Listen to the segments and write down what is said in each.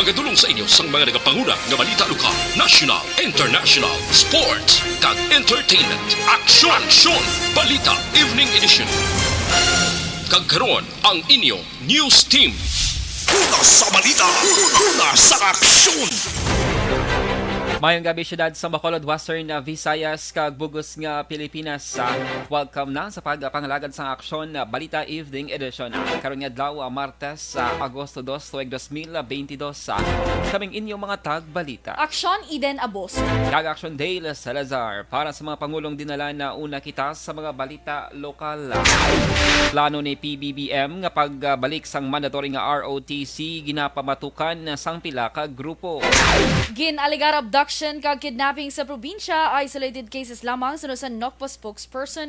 Magadulong sa inyo sang mga nagapanguna nga balita lokal, national, international, sports, kag entertainment. Aksyon! Balita Evening Edition. Kag karon ang inyong news team. Una sa balita, una sa aksyon. Mayong gabi syudad sa Bacolod, Western Visayas, kag bugos nga Pilipinas. Welcome na sa pagpangalagad sa Aksyon Balita Evening Edition. Karon nga adlaw Martes, Agosto 2, tuig 2022. Kaming inyong mga tag-balita. Aksyon Eden Abos. Kag Aksyon Dale Salazar para sa mga pangulong dinala na una kita sa mga balita lokal. Plano ni PBBM nga pagbalik sang mandatory nga ROTC ginapamatukan sang pila ka grupo. Gin-aligar abduction kag kidnapping sa probinsya, isolated cases lamang sunod sa NOCPO spokesperson.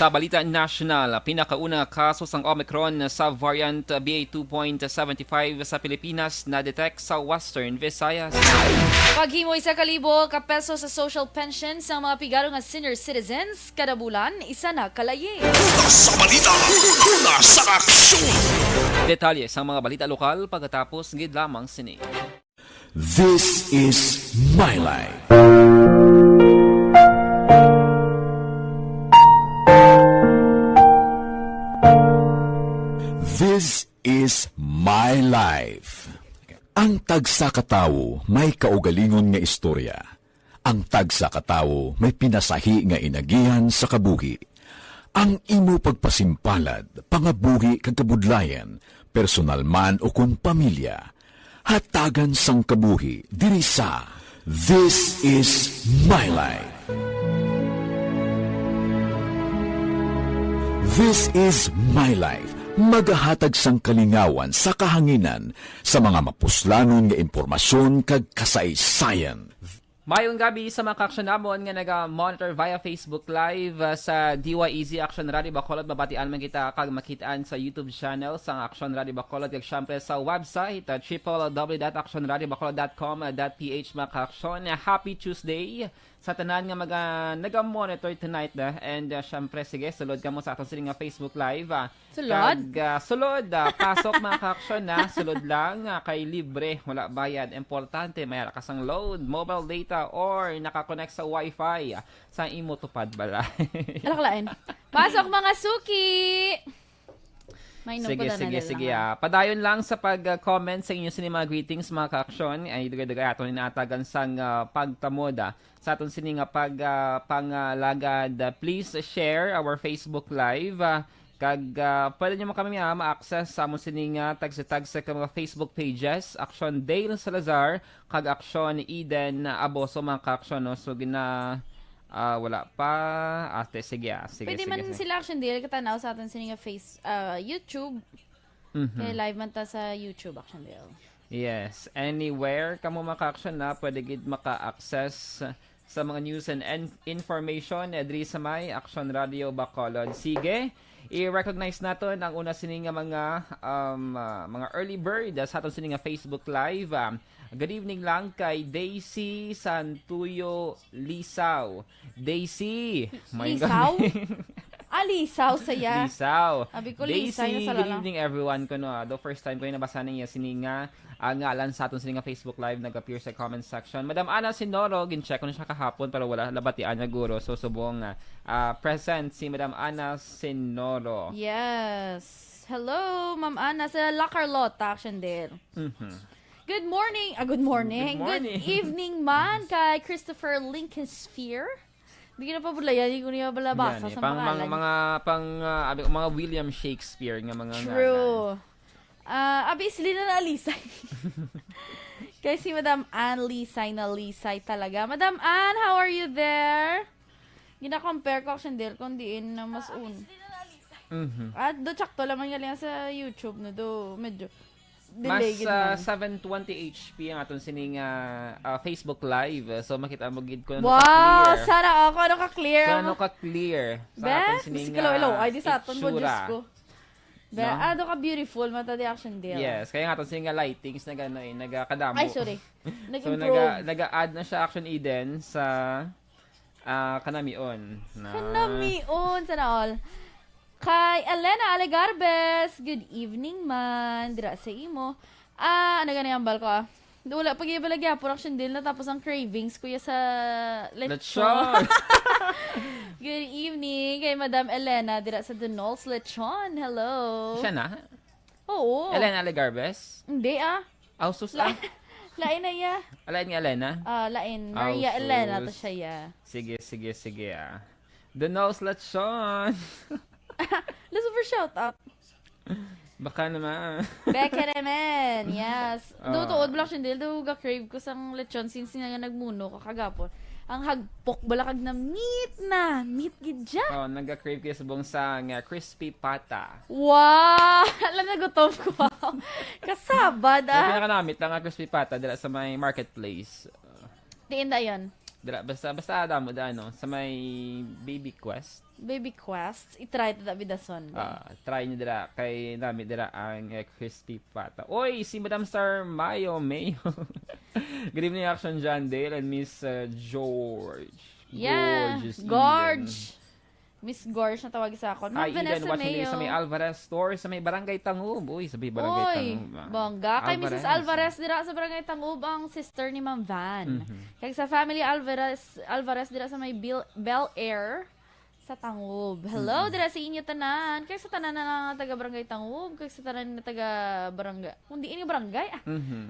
Sa balita national, pinakauna kaso sang Omicron sa variant BA2.75 sa Pilipinas na detect sa Western Visayas. Paghimoy sa 1,000 ka peso sa social pension sa mga pigaro nga senior citizens kada bulan, isa na kalaye. Una sa balita, una sa aksyon. Detalye sa mga balita lokal pagkatapos gid lamang sini. This is my life. This is my life. Ang tagsa katawo may kaugalingon nga istorya. Ang tagsa katawo may pinasahi nga inagihan sa kabuhi. Ang imo pagpasimpalad, pangabuhi kag kabudlayan, personal man o kun pamilya, hatagan sang kabuhi diri sa This is my life. This is my life. Magahatag sang kalingawan sa kahanginan sa mga mapuslanon nga impormasyon kag kasaysayan. Mayong gabi sa mga ka-aksyon namon nga naga-monitor via Facebook Live sa DYEZ Aksyon Radio Bacolod. Mabatian man kita kag makitaan sa YouTube channel sa Aksyon Radio Bacolod kag syempre sa website www.actionradiobacolod.com.ph mga ka-aksyon. Happy Tuesday sa tanan nga naga-monitor tonight and syempre sige sulod ka mo sa aton sining nga Facebook Live. Sulod? Sulod, pasok mga ka-aksyon na sulod lang kay libre, wala bayad. Importante may ka sang load, mobile data or nakakonect sa Wi-Fi sa imo tupad bala. Alakalain. Pasok mga suki! May Sige. Padayon lang sa pag-comment sa inyo sinima greetings mga ka-aksyon. Ay dugay-dugay aton inatagan sang pagtamod sa aton sining panglagad. Please share our Facebook Live. Kag pwede nyo kami ma-access sa among sining tag-tag sa mga Facebook pages. Aksyon Dale Salazar kag Aksyon Eden Aboso mga ka-aksyon. No? So wala pa. Sige. Pwede man sila Aksyon Dale katanaw sa aton sining YouTube. Kaya live man ta sa YouTube Aksyon Dale. Yes. Anywhere kamo maka-aksyon na pwede gid maka-access sa mga news and information diri sa may Aksyon Radio Bacolod. Sige. I-recognize natin ang una sining mga early bird sa aton sining Facebook Live. Good evening lang kay Daisy Santuyo Lisaw. Daisy! Lisaw? Lisaw saya. Lisaw. Abi ko Daisy, Lisaw, good evening everyone ko no. The first time ko yung nabasa niya sininga ngalan sa aton sininga Facebook Live nag-appear sa comment section. Madam Ana Sinoro, gin-check ko na siya kahapon pero wala labatian na guro. So subong present si Madam Ana Sinoro. Yes. Hello, Ma'am Ana sa La Carlota, Action Dale. Good morning. Good morning. Good evening man kay Christopher Lincoln Sphere. Hindi ko na pabulayan, hindi ko niya balabasa sa pangalan. Mga William Shakespeare nga mga True. Abi, sila na Alisay. Kaya si Madam Ann Lisay na Lisay talaga. Madam Ann, how are you there? Gina-compare ko Action Dale kung diin na mas At do tsakto lamang yan sa YouTube na do. Medyo mas 720 HP ang aton sining Facebook Live. So makita mo gid ko wow, sana ako ano ka-clear. Ano ka-clear sa aton sining ay di sa aton mo Diyos ko. Ado ka beautiful mata di Action Dale. Yes, kaya nga aton sining lightings na ganoy nagakadamo. Ay sorry. Nag-improve. So naga-add na siya Action Eden sa kanamion. Kanamion sana all. Kay Elena Alegarbes, good evening man, dira sa imo. Ano ganyan ang bal ko Wala, pag-ibalagya po action deal na tapos ang cravings kuya sa lechon. Good evening kay Madam Elena dira sa Donald's Lechon. Hello. Siya na? Oo. Elena Alegarbes? Hindi Ausus Lain na ya. Alain nga Elena? Lain. Maria Elena to siya ya. Sige. Donald's Lechon. Let's super shout out. Baka naman. Beke naman, yes. Tuod block siya dahil ga-crave ko sang lechon since nga nagmuno ko kagapon. Ang hagpok balakag na meat gidya. Nagka-crave kayo sa buong sang crispy pata. Wow! Alam na gutom ko. Kasabad Yung pinakanamit lang ang crispy pata dila sa may marketplace. Tiin da yun. Dila, basta damo sa may Baby Quest. Baby Quest, itry to that bidason. Try nyo dira kay namin dira ang crispy pata. Oy, si Madam Star Mayo. Good evening, Aksyon John Dale and Miss George. Yeah, Gorge. Miss Gorge na tawag sa ako. Ay, Vanessa Mayo. Sa may Alvarez store, sa may Barangay Tangub. Uy, sa may Barangay Tangub. Bongga. Kay Mrs. Alvarez dira sa Barangay Tangub ang sister ni Ma'am Van. Kay sa family Alvarez dira sa may Bel Air sa Tangub. Hello, dira sa inyo tanan. Kay sa tanan na taga Barangay Tangub, kay sa tanan na taga Barangay. Kundi ini barangay.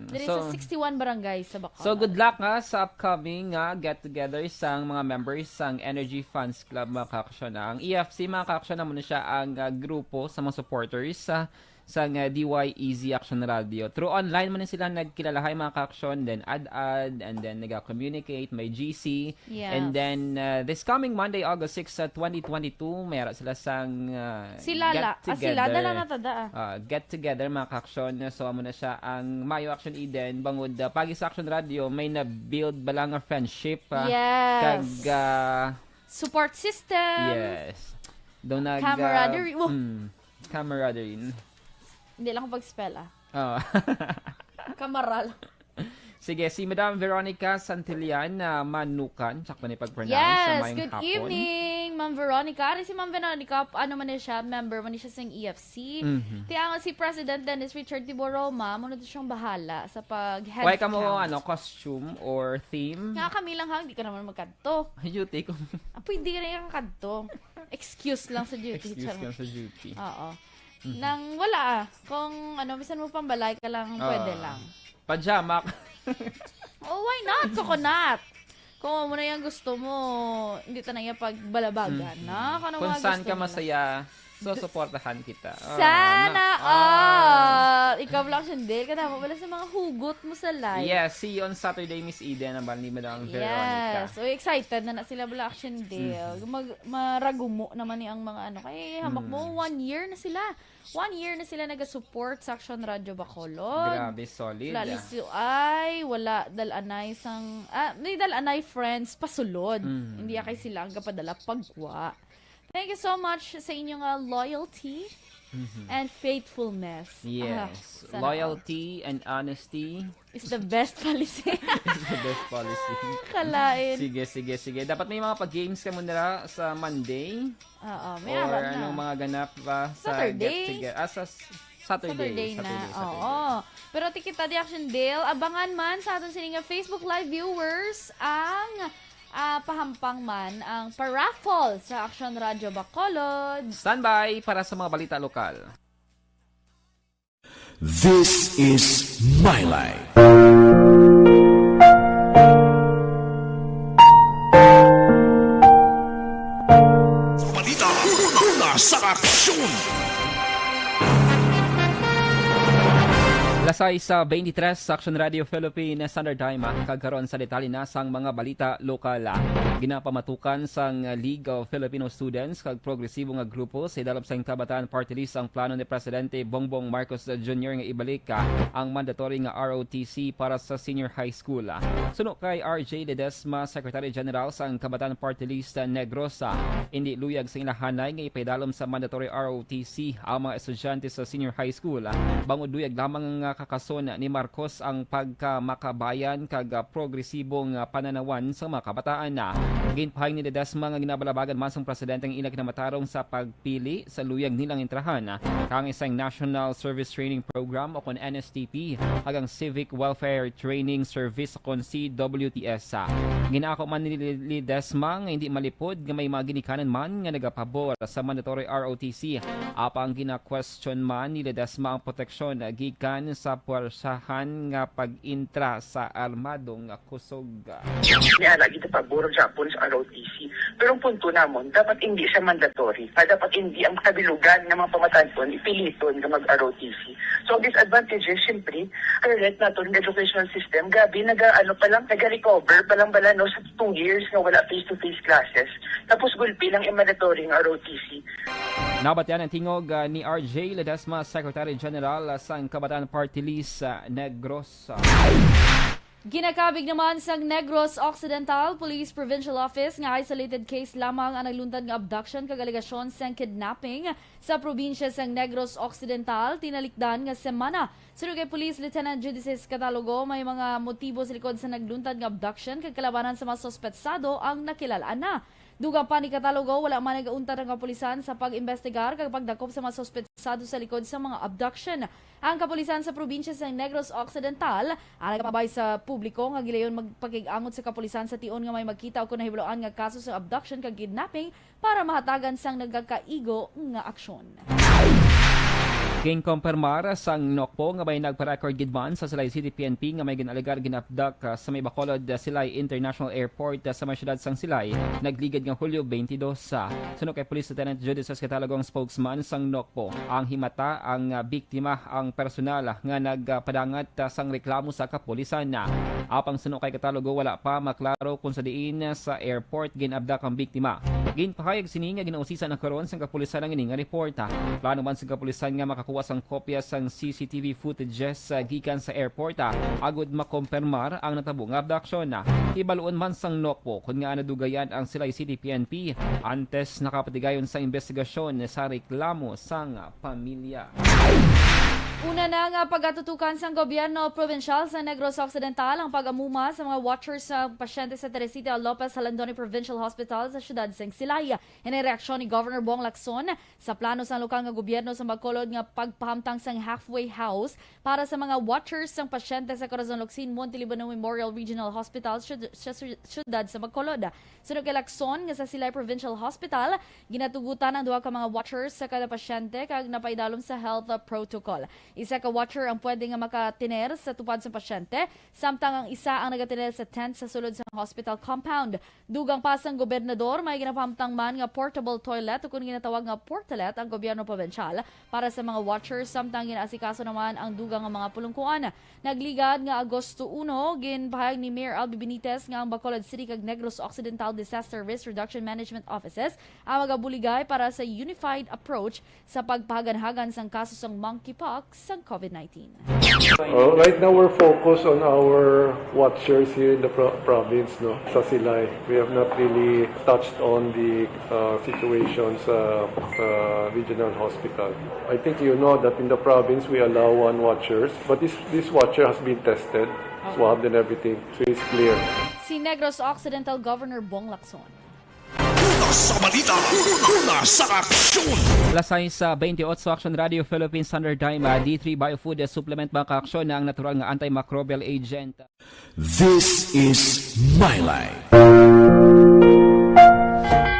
Dira sa 61 barangay sa Bacolod. So good luck nga sa upcoming get together sang mga members sang Energy Funds Club mga Kaaksyon. Ang EFC mga Kaaksyon na muna siya ang grupo sa mga supporters sa DY Easy Action Radio. Through online man sila nagkilalahay mga Kaaksyon, then add, and then nag-communicate, may GC. Yes. And then this coming Monday, August 6, 2022, mayroon sila sang get together mga Kaaksyon. So amo na siya ang Mayo Action Eden bangod Pagis Action Radio may na-build balang a friendship. Yes. Support system. Yes. Camaraderie. Camaraderie. Hindi lang ako pag-spell Kamaral. Sige, si Madam Veronica Santillan Manukan, sakto ni pag-pronounce yes, sa mayong good hapon. evening, Ma'am Veronica. Si Ma'am Veronica, ano man siya, member man siya sa EFC. Tiyangan si President Dennis Richard Tiboroma, muna siyang bahala sa pag-head Why ka mo, count. costume or theme? Nga kami lang hindi ka naman magkanto. Duty ko. Pwede ka na yung kanto. Excuse lang sa duty. Excuse lang sa duty. Oo. Nang wala kung bisan mo pambalay ka lang, pwede lang. Pajama. Why not? Coconut. Kung mo na yung gusto mo, hindi ta na yung pagbalabagan, na? Kung saan ka masaya, susuportahan kita. Sana ikaw lang siya din. Kadama wala sa mga hugot mo sa live. Yes, see you on Saturday, Miss Eden. Ang bali Madam Veronica. Yes. So, excited na sila Black Action Day. Maragumo naman ang mga Kaya hamak mo, 1 year na sila. 1 year na sila nag-support sa Aksyon Radio Bacolod. Grabe, solid. Lalis wala dalanay sang may dalanay friends pasulod. Hindi kay sila ang kapadala pagwa. Thank you so much sa inyong loyalty and faithfulness. Yes. Loyalty and honesty is the best policy. is the best policy. Kalain. Sige. Dapat may mga pag-games ka muna sa Monday. May or araw na. Anong mga ganap ba sa Saturday. Sa Saturday na. Saturday. Pero tikita di Action Dale, abangan man sa aton sininga Facebook Live viewers ang pahampang man ang paraffol sa Aksyon Radio Bacolod. Standby para sa mga balita lokal. This is My Life. Balita mula sa Aksyon. Lasay sa 23 sa Action Radio Philippines Standard Time kagkaroon sa detalye na sang mga balita lokal. Ginapamatukan sang League of Filipino Students kag progresibo nga grupo sa idalop sang Kabataan Party List ang plano ni Presidente Bongbong Marcos Jr. nga ibalik ang mandatory nga ROTC para sa senior high school. Suno kay RJ Ledesma, Secretary General sang Kabataan Party List Negros, hindi luyag sa ilahanay nga ipaidalom sa mandatory ROTC ang mga estudyante sa senior high school. Bangod luyag lamang kakason ni Marcos ang pagkamakabayan kag progresibong pananawan sa mga kabataan. Ginpahayag ni Ledesma nga ginabalabagan man sang presidente ang ila kinamatarong sa pagpili sa luyag nilang intrahan kang isang National Service Training Program o kon NSTP hagang Civic Welfare Training Service o kon CWTS. Ginaako man ni Ledesma nga hindi malipod nga may mga ginikanan man nga nagapabor sa mandatory ROTC. Apang gina-question man ni Ledesma ang proteksyon gikan sa puwersahan nga pag-intra sa armadong kusog. Kaya lagi ito pabor sa ROTC. Pero ang punto namon, dapat hindi siya mandatory. Dapat hindi ang kabilugan ng mga pamatanton ipiliton na mag-ROTC. So, disadvantages, siyempre, current nato ng educational system, gabi, nag-recover pa lang bala no, sa 2 years na wala face-to-face classes. Tapos gulpi lang yung mandatory ng ROTC. Nabatyan ang tingog ni RJ Ledesma, Secretary General sa Kabataan Party List Negros. Ginakabig naman sa Negros Occidental Police Provincial Office nga isolated case lamang ang nagluntad nga abduction kag alegasyon sa kidnapping sa probinsya sa Negros Occidental tinalikdan nga semana. Sunod kay Police Lieutenant Judices Catalogo, may mga motibo sa likod sa nagluntad nga abduction kag kalabanan sa mga sospetsado ang nakilalaan na. Dugang pa ni Catalogo, wala man nag-unta ng kapulisan sa pag-investigar kag pagdakop sa mga sospetsado sa likod sa mga abduction. Ang kapulisan sa probinsya sa Negros Occidental ang nagpabay sa publiko nga gilayon magpakig-angot sa kapulisan sa tion nga may magkita o kung nahibuloan nga kaso sa abduction kag kidnapping para mahatagan sang nagkakaigo nga aksyon. King kumpirmar sang Nokpo nga may nagpa-record gidman sa Silay City PNP nga may ginalegar ginapdak sa may Bacolod Silay International Airport sa may syudad sang Silay nagligad nga Hulyo 22. Suno kay Police Lieutenant Judices Catalogong spokesman sang Nokpo, ang himata ang biktima ang personal nga nagpadangat sang reklamo sa kapulisan. Apang suno kay Catalogo, wala pa maklaro kung sa diin sa airport ginabdak ang biktima. Ginpahayag sini nga ginausisan ang karon sang kapulisan ang ini nga report. Plano man sa kapulisan nga makakuha sang kopya sang CCTV footages gikan sa airport agud makompirmar ang natabong abduction. Ibaluon man sang Nokpo kung nga nadugayan ang Silay City PNP antes nakapatigayon sa investigasyon sa reklamo sang pamilya. Una na nga pagatutukan sa gobyerno provincial sa Negros Occidental ang pag-amuma sa mga watchers sa pasyente sa Teresita Lopez Halandoni Provincial Hospital sa siyudad ng Silay. Inireaksyon ni Governor Bong Lacson sa plano sa lokal nga gobyerno sa Bacolod nga pagpahamtang sang halfway house para sa mga watchers sa pasyente sa Corazon Locsin Montelibano Memorial Regional Hospital sa siyudad sa Bacolod. Sunod kay Lacson nga sa Silay Provincial Hospital, ginatugutan ang duha ka mga watchers sa kada pasyente kag napaidalom sa health protocol. Isa ka watcher ang pwede nga makatiner sa tupad sa pasyente, samtang ang isa ang nagatiner sa tent sa sulod sa hospital compound. Dugang pasang gobernador, may ginapahamtang man nga portable toilet o kung ginatawag nga portalet ang gobyerno provincial para sa mga watchers, samtang ginaasikaso naman ang dugang nga mga pulungkuan. Nagligad nga Agosto 1, ginpahayag ni Mayor Albi Benitez nga ang Bacolod City kag Negros Occidental Disaster Risk Reduction Management Offices ang magabuligay para sa unified approach sa pagpahaganhagan sang kaso sang monkeypox sa COVID-19. Right now we're focused on our watchers here in the province, no, sa Silay. We have not really touched on the situation sa regional hospital. I think you know that in the province we allow one watchers, but this watcher has been tested, swabbed and everything, so it's clear. Si Negros Occidental Governor Bong Lacson. Sa balita, una sa aksyon. Lasay sa 28 Action Radio Philippines Standard Time, D3 Biofood Supplement mga ka-aksyon na ang natural nga antimicrobial agent. This is My Life.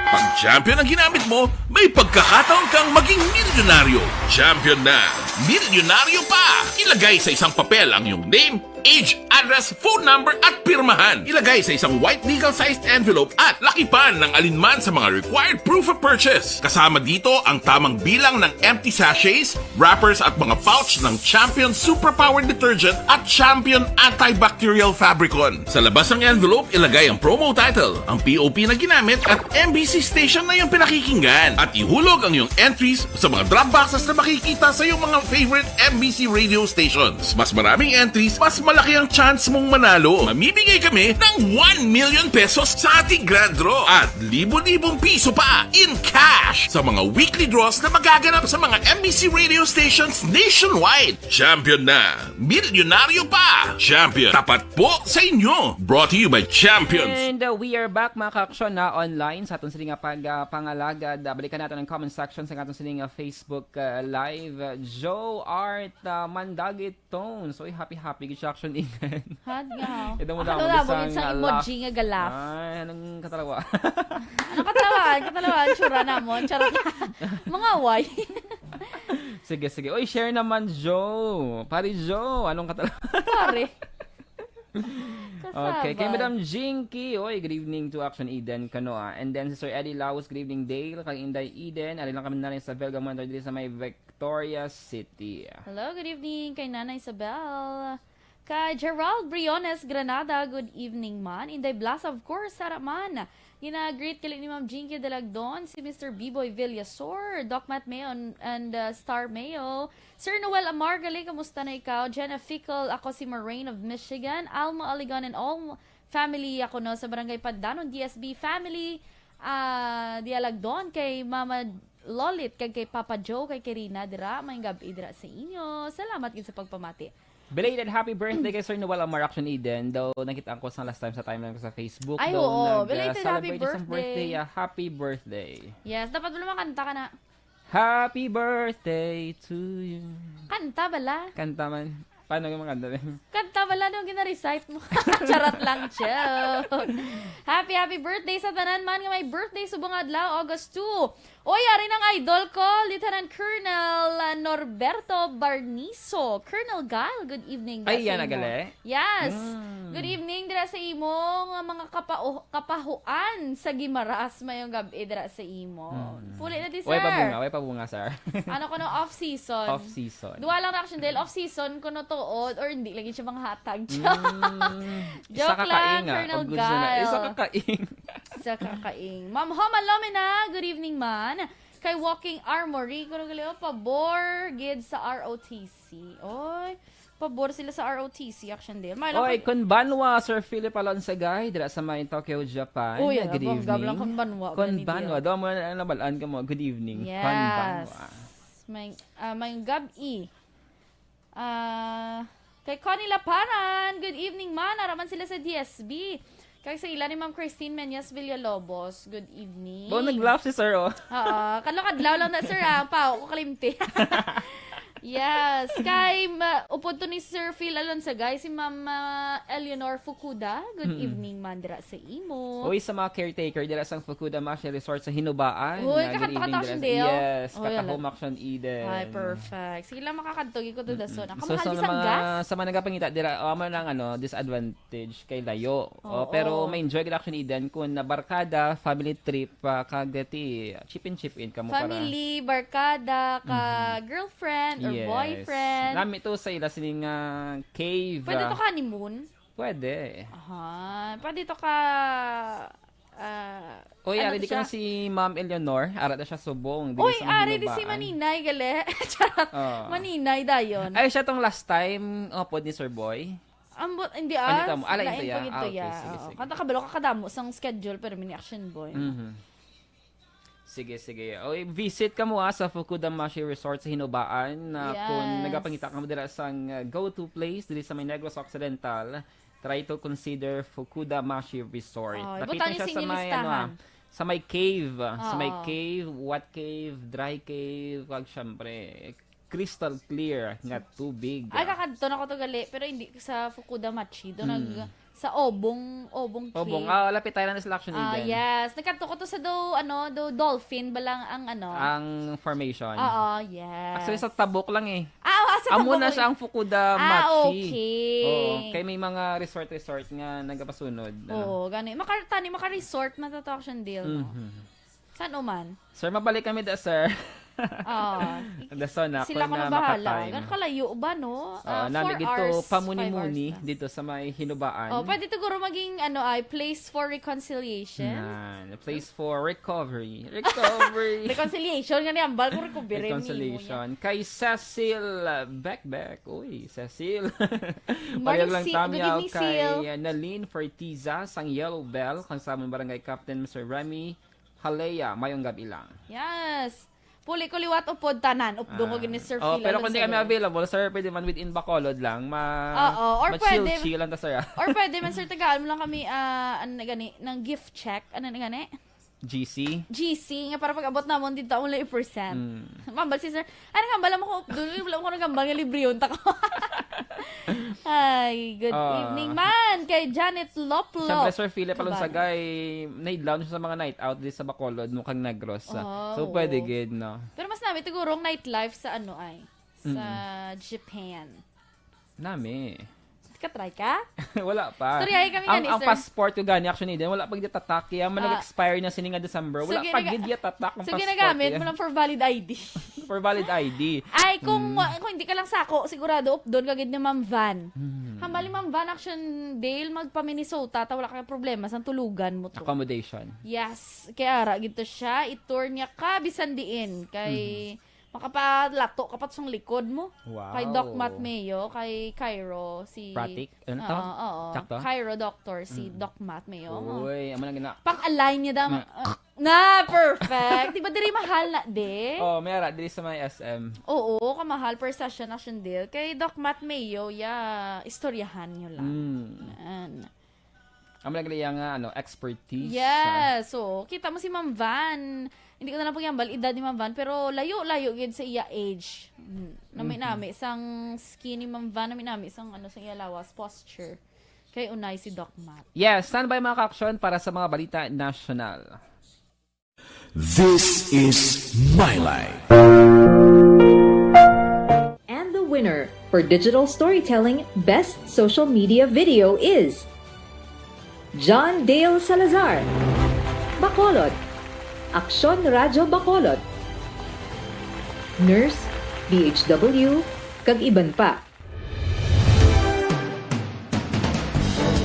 Pag champion ang ginamit mo, may pagkakataon kang maging milyonaryo. Champion na, milyonaryo pa! Ilagay sa isang papel ang iyong name, age, address, phone number at pirmahan. Ilagay sa isang white legal-sized envelope at lakipan ng alinman sa mga required proof of purchase. Kasama dito ang tamang bilang ng empty sachets, wrappers at mga pouch ng Champion Superpower Detergent at Champion Antibacterial Fabricon. Sa labas ng envelope, ilagay ang promo title, ang POP na ginamit at MBC station na iyong pinakikinggan. At ihulog ang iyong entries sa mga drop boxes na makikita sa iyong mga favorite MBC radio stations. Mas maraming entries, mas malaki ang chance mong manalo. Mamimigay kami ng 1 million pesos sa ating grand draw at libo-libong piso pa in cash sa mga weekly draws na magaganap sa mga MBC radio stations nationwide. Champion na, milyonaryo pa. Champion, tapat po sa inyo. Brought to you by Champions. And we are back mga ka-aksyon na online sa atong siling pangalagad. Balikan natin ang comment section sa atong siling Facebook live. Joe Art Mandagit Tones. So happy good action even. Had nga. Ito mo Ano daw na, sa emoji nga galaf. Ay, anong katalawa? Ano katalawan? Tsura na mo. Charot na. Mga away. Sige. Oy, share naman, Joe. Pari Joe, anong katalawa? Pare. Okay, kay Madam Jinky. Oy, good evening to Action Eden Kanoa. And then si Sir Eddie Laos, good evening Dale. Kay Inday Eden. Alin lang kami na rin sa Belgamonte dito sa may Victoria City. Hello, good evening kay Nana Isabel. Kay Gerald Briones Granada, good evening man. Inday Blas, of course, Saraman. Gina-greet kali ni Ma'am Jinky Dalagdon, si Mr. B-Boy Villasor, Doc Matt Mayo and Star Mayo. Sir Noel Amargali, kamusta na ikaw? Jenna Fickle, ako si Moraine of Michigan. Alma Aligan and all family ako no sa Barangay Pandanon, DSB family. Dialagdon kay Mama Lolit, kay Papa Joe, kay Kirina Dira, may gabi dira sa inyo. Salamat gid sa pagpamati. Belated happy birthday kay Sir Noel Amar Action Eden. Daw nakita ko sa last time sa timeline ko sa Facebook. Ay, daw oo. Belated happy birthday. Happy birthday. Yes, dapat mo naman kanta ka na. Happy birthday to you. Kanta bala? Kanta man. Paano yung mga kanta? Kanta bala nung gina-recite mo. Charot lang, joke. Happy birthday sa tanan man nga may birthday subong adlaw August 2. Oy, ari ng idol ko, Lieutenant Colonel Norberto Barniso. Colonel Gal, good evening. Ay, yan agale? Yes. Good evening dira sa imong mga kapahuan sa Gimaras mayong gabi dira sa imo. Puli na di, sir. Way pabunga, sir. Ano ko no, off-season. Off-season. Duwa lang na action dahil off-season ko no tuod or hindi lagi siya mga hatag. Joke lang, Colonel Gal. Isa kakaing. Ma'am Homa Lomina, good evening man. Kay Walking Armory, kung nagaliw, pabor, gid sa ROTC. Oy, pabor sila sa ROTC, action din. Oy, konbanwa, Sir Philip Alonsagay, dira sa may Tokyo, Japan. Uy, good evening. gablang konbanwa. Konbanwa, daw mo na nabalaan ka mo. Good evening. Yes. Konbanwa. May gabi. Kay Connie Laparan, good evening man. Araman sila sa DSB. Kaya sa ila ni Ma'am Christine Menyas Villalobos, good evening. Nag-laugh si Sir, oh. Kadlaw lang na, Sir, pao ko kalimti. Yes. Kay upod to ni Sir Phil Alonsagay, si Ma'am Eleanor Fukuda, good evening mandra sa imo. Uy, sa mga caretaker dira sa Fukuda Mashi Resort sa Hinubaan. Uy, kakanta action din. Yes, Katahom Action Eden. Ay, perfect. Sige lang makakantog ko to dason. Ako So, mahal isang gas. sa mga nagapangita dira, man lang disadvantage kay layo. Pero may enjoy gid Action Eden kung na barkada, family trip, kagati chip in kamo para. Family, barkada, girlfriend or boyfriend. Nami to sa ila sining cave. Pwede to ka honeymoon? Pwede. Pwede to ka Uy, ari di ka si Ma'am Eleanor. Ara na siya subong. Uy, ari di si Maninay, gali. Maninay dayon. Ay, siya tong last time, pod ni Sir Boy. Hindi Alain to ya. Sige. Kanta kabalo ka kadamo sang schedule pero mini action boy. Sige. Oy, visit ka mo sa Fukudamashi Resort sa Hinubaan na kung nagapangita ka mo dira sang go-to place diri sa may Negros Occidental, try to consider Fukudamashi Resort. Lapitan siya sa may sa may cave, wet cave, dry cave, wag syempre crystal clear nga tubig. Ay kakadto na ko to gali pero hindi sa Fukudamachi do sa obong cave. Lapit tayo na sa Action Eden. Yes. Nagkanto ko to sa dolphin balang ang ang formation. Yes. Actually, sa tabok lang eh. Sa tabok. Amo na siya ang Fukudamachi. Okay. Kay may mga resort nga nagapasunod. Gani. Maka-resort na to Action deal. Saan man? Sir, mabalik kami da, sir. Daso na Sila ko kung na bahala. makatime. Gan kalayo ba, no? Nami 4 gito hours, 5 pamuni-muni hours. dito sa may hinubaan. Pwede siguro maging place for reconciliation. A place for recovery. Recovery. Reconciliation, nga niyambal ko recovery. Reconciliation. Kay Cecil Beckbeck. Uy, Cecil. Morning, Paglag lang Good tamyaw evening, kay Sil. Naline Fortiza, sang Yellow Bell, kang sa among barangay Captain Mr. Remy Halea, mayong gabi lang. Yes. Puli ko liwat upod tanan. Updong ko gini Sir Phil. Pero kung di kami available, sir, pwede man within Bacolod lang. Or pwede. Chill lang ta sir. Or pwede man Sir Tagaan mo lang kami ng gift check. Ano na gani? GC, nga para pag-abot na mo, dito mo lang i-percent. Mambal si Sir, nagambala mo ko, wala mo ko nagambal nga libre yun, tako. Ay, good evening man, kay Janet Loplo. Siyempre, Sir Philip Alonsagay, naidlaw siya sa mga night out din sa Bacolod, mukhang Negros. So, pwede good, no? Pero mas namin, sigurong nightlife sa sa Japan. Nami. Ka-try ka? Wala pa. Story ay kami gani, ang sir. passport ko gani, actually, din wala pag tatak. Kaya nag-expire na sininga December. Wala pag tatak ang passport. So, ginagamit mo lang for valid ID. For valid ID. Ay, kung hindi ka lang sako, sigurado, doon kagid ni Ma'am Van. Hambali Ma'am Van, Action Dale, magpa-Minnesota, wala kang problema, sa tulugan mo to. Accommodation. Yes. Kaya ara, gito siya, itour niya ka, bisan diin, kay makapalato kapat sang likod mo. Wow. Kay Doc Matt Mayo, kay Cairo, si... Pratik? Ano to? Oo. Sakto? Cairo doctor, si Doc Matt Mayo. Uy, amo lang gina. Pang-align niya dam. Perfect. Diba diri mahal na, de? Mera, dili sa may SM. Oo, kamahal per session deal. Kay Doc Matt Mayo, istoryahan nyo lang. Amo lang gina expertise. Yes. So, kita mo si Ma'am Van. Hindi ko na lang pagyambal, edad ni Ma'am Van, pero layo-layo yun sa iya age. Nami, isang skinny Ma'am Van, nami, isang sa iya lawas, posture. Kay unay si Doc Matt. Yes, standby mga ka-aksyon para sa mga balita national. This is My Life. And the winner for Digital Storytelling Best Social Media Video is John Dale Salazar, Bacolod, Aksyon Radyo Bacolod, Nurse, DHW, kag iban pa.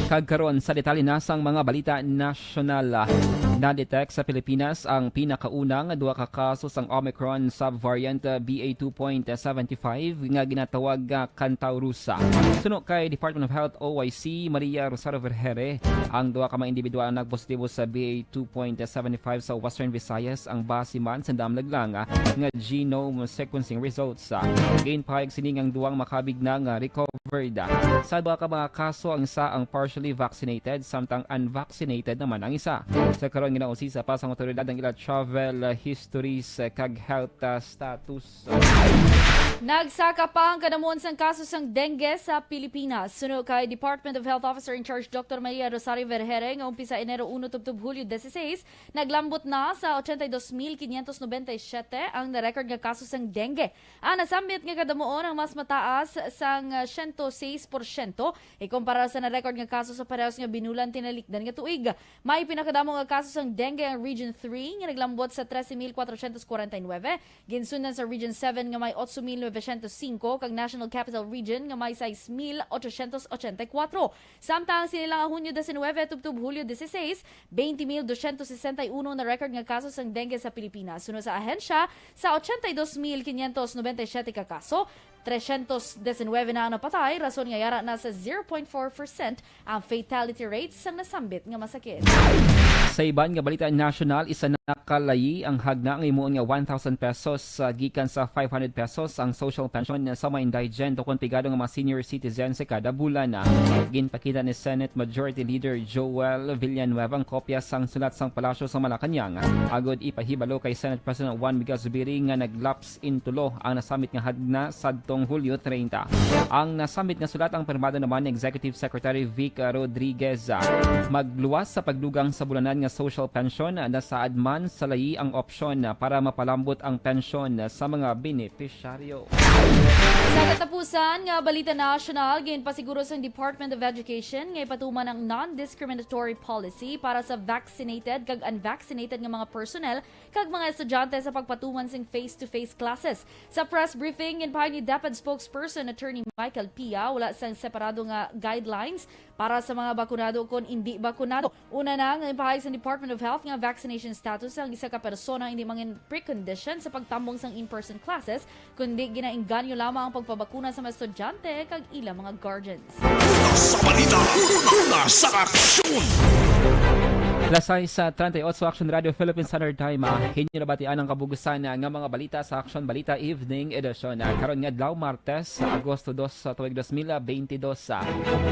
Kagkaroon sa detalye na sang mga balita nasyonal. Na-detect sa Pilipinas ang pinakaunang duwa ka kaso sang Omicron subvariant BA2.75 nga ginatawag Cantaurusa. Suno kay Department of Health OIC Maria Rosario Vergere, ang duwa ka mga individual ang nagpositibo sa BA2.75 sa Western Visayas ang base man sa damlaglang nga genome sequencing results. Gain pahayag sining ang duwang makabig na nga recovered. Sa duwa ka mga kaso ang isa ang partially vaccinated samtang unvaccinated naman ang isa. Sa karon ginausisa pa sa otoridad ang ila travel histories kag health status. Nagsaka pa ang kanamuan sang kaso sang dengue sa Pilipinas. Suno kay Department of Health Officer in Charge Dr. Maria Rosario Vergere nga umpisa Enero 1 tubtub Hulyo 16, naglambot na sa 82,597 ang na-record nga kaso sang dengue. Ang nasambit nga kadamuon ang mas mataas sang 106% ikumpara sa na-record nga kaso sa parehas nga binulan tinalikdan nga tuig. May pinakadamo nga kaso sang dengue ang Region 3 nga naglambot sa 13,449, ginsundan sa Region 7 nga may 8,905 kag National Capital Region nga may 6,884. Samtang sinilang Hunyo 19 tubtub Hulyo 16, 20,261 na record nga kaso sang dengue sa Pilipinas. Sunod sa ahensya, sa 82,597 ka kaso, 319 na napatay, rason nga yara na sa 0.4% ang fatality rate sang nasambit nga masakit. Sa iban nga balita national, isa nakalayi ang hagna ang imuon nga 1,000 pesos gikan sa 500 pesos ang social pension sa mga indigent o konpigado nga mga senior citizen sa kada bulan. Ginpakita ni Senate Majority Leader Joel Villanueva ang kopya sang sulat sang palasyo sa Malacanang. Agod ipahibalo kay Senate President Juan Miguel Zubiri nga naglaps in tulo ang nasamit nga hagna sadtong Hulyo 30. Ang nasamit nga sulat ang pirmado naman ni Executive Secretary Vic Rodriguez. Magluwas sa pagdugang sa bulanan nga nga social pension na saad man sa layi ang opsyon para mapalambot ang pensyon sa mga benepisyaryo. Sa katapusan nga balita national, gayon pa siguro sa Department of Education nga ipatuman ang non-discriminatory policy para sa vaccinated kag unvaccinated nga mga personnel kag mga estudyante sa pagpatuman sing face-to-face classes. Sa press briefing in ni DepEd spokesperson Attorney Michael Pia, wala sang separado nga guidelines para sa mga bakunado kung hindi bakunado. Una na nga ipahayag sa Department of Health nga vaccination status ang isa ka persona hindi mangin precondition sa pagtambong sang in-person classes kundi ginainganyo lamang ang pagpabakuna sa mga estudyante kag ilang mga guardians. Sa balita, una sa aksyon! Alas 6:38 sa Aksyon Radio Philippine Standard Time. Hinyo na batian ang kabugusan nga mga balita sa Aksyon Balita Evening Edition. Karon nga adlaw Martes, Agosto 2 sa tuig 2022.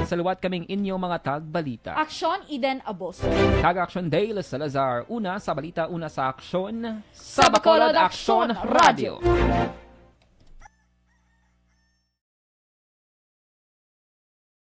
Saluwat kaming inyo mga tag-balita. Aksyon Eden Aboso. Tag-Aksyon Dale Salazar. Una sa balita, una sa Aksyon. Sa Bacolod Aksyon Radio.